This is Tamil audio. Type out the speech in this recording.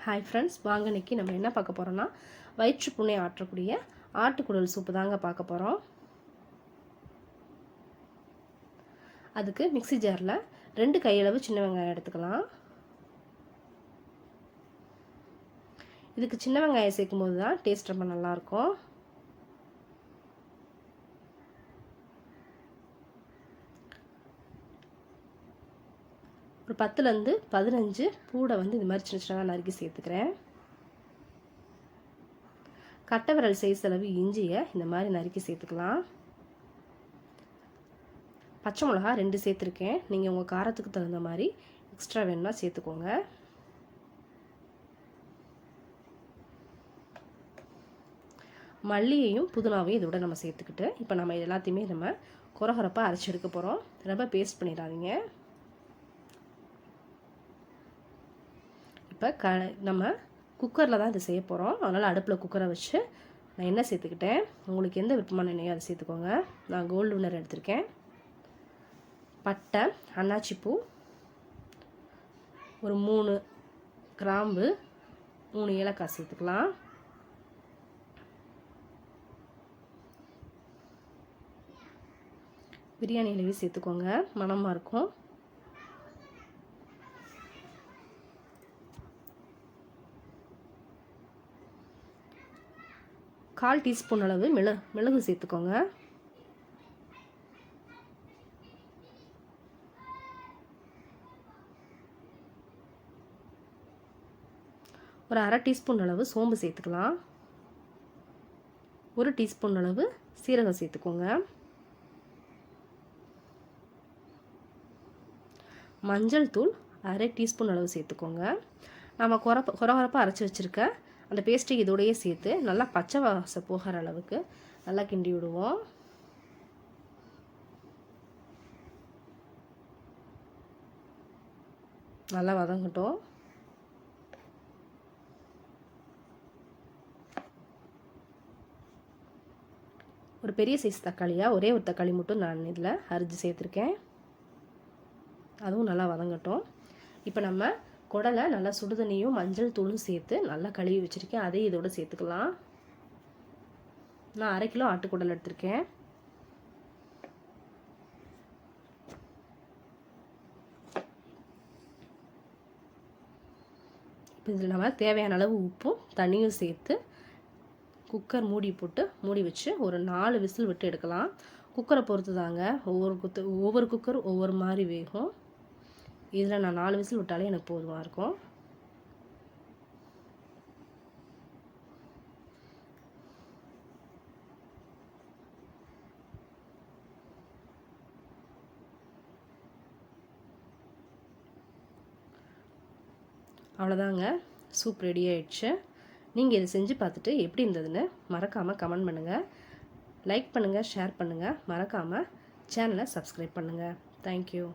ஹாய் ஃப்ரெண்ட்ஸ், வாங்க இன்றைக்கி நம்ம என்ன பார்க்க போகிறோன்னா வயிற்றுப்புண்ணை ஆற்றக்கூடிய ஆட்டுக்குடல் சூப்பு தாங்க பார்க்க போகிறோம். அதுக்கு மிக்ஸி ஜாரில் 2 கையளவு சின்ன வெங்காயம் எடுத்துக்கலாம். இதுக்கு சின்ன வெங்காயம் சேர்க்கும்போது தான் டேஸ்ட் ரொம்ப நல்லாயிருக்கும். ஒரு 10லேருந்து 15 பூடை இது மாதிரி சின்ன சின்னதாக நறுக்கி சேர்த்துக்கிறேன். கட்டை விரல் சைஸ் அளவு இஞ்சியை இந்த மாதிரி நறுக்கி சேர்த்துக்கலாம். பச்சை மிளகா 2 சேர்த்துருக்கேன். நீங்கள் உங்கள் காரத்துக்கு தகுந்த மாதிரி எக்ஸ்ட்ரா வேணும்னா சேர்த்துக்கோங்க. மல்லியையும் புதினாவையும் இதோட நம்ம சேர்த்துக்கிட்டு இப்போ நம்ம எல்லாத்தையுமே நம்ம குறகுறப்பாக அரைச்சி எடுக்க போகிறோம். ரொம்ப பேஸ்ட் பண்ணிடாதீங்க. இப்போ நம்ம குக்கரில் தான் இதை செய்ய போகிறோம். அதனால் அடுப்பில் குக்கரை வச்சு நான் எண்ணெய் சேர்த்துக்கிட்டேன். உங்களுக்கு எந்த விருப்பமான எண்ணெயோ அதை சேர்த்துக்கோங்க. நான் கோல்டு வின்னர் எடுத்திருக்கேன். பட்டை, அன்னாச்சிப்பூ, ஒரு 3 கிராம்பு, 3 ஏலக்காய் சேர்த்துக்கலாம். பிரியாணி இலையை சேர்த்துக்கோங்க, மணமாக இருக்கும். கால் டீஸ்பூன் அளவு மிளகு சேர்த்துக்கோங்க. ஒரு 1/2 டீஸ்பூன் அளவு சோம்பு சேர்த்துக்கலாம். 1 டீஸ்பூன் அளவு சீரகம் சேர்த்துக்கோங்க. மஞ்சள் தூள் 1/2 டீஸ்பூன் அளவு சேர்த்துக்கோங்க. நம்ம குறகுறப்பாக அரைச்சி வச்சுருக்க அந்த பேஸ்ட்டை இதோடையே சேர்த்து நல்லா பச்சை வாசம் போகிற அளவுக்கு நல்லா கிண்டி விடுவோம். நல்லா வதங்கட்டும். ஒரு பெரிய சைஸ் தக்காளியாக ஒரே ஒரு தக்காளி மட்டும் நான் இதில் அரிஞ்சு சேர்த்துருக்கேன். அதுவும் நல்லா வதங்கட்டும். இப்போ நம்ம குடலை நல்லா சுடுதண்ணியும் மஞ்சள் தூளும் சேர்த்து நல்லா கழுவி வச்சுருக்கேன். அதையும் இதோடு சேர்த்துக்கலாம். நான் 1/2 கிலோ ஆட்டுக்குடல் எடுத்திருக்கேன். இப்போ இதில் நம்ம தேவையான அளவு உப்பும் தண்ணியும் சேர்த்து குக்கர் மூடி வச்சு ஒரு 4 விசில் விட்டு எடுக்கலாம். குக்கரை பொறுத்து தாங்க, ஒவ்வொரு குக்கர் ஒவ்வொரு மாதிரி வேகும். இதில் நான் 4 விசில் விட்டாலே எனக்கு போதுமாக இருக்கும். அவ்வளோதாங்க, சூப் ரெடி ஆயிடுச்சு. நீங்கள் இதை செஞ்சு பார்த்துட்டு எப்படி இருந்ததுன்னு மறக்காமல் கமெண்ட் பண்ணுங்கள். லைக் பண்ணுங்கள், ஷேர் பண்ணுங்கள். மறக்காமல் சேனலை சப்ஸ்கிரைப் பண்ணுங்கள். தேங்க்யூ.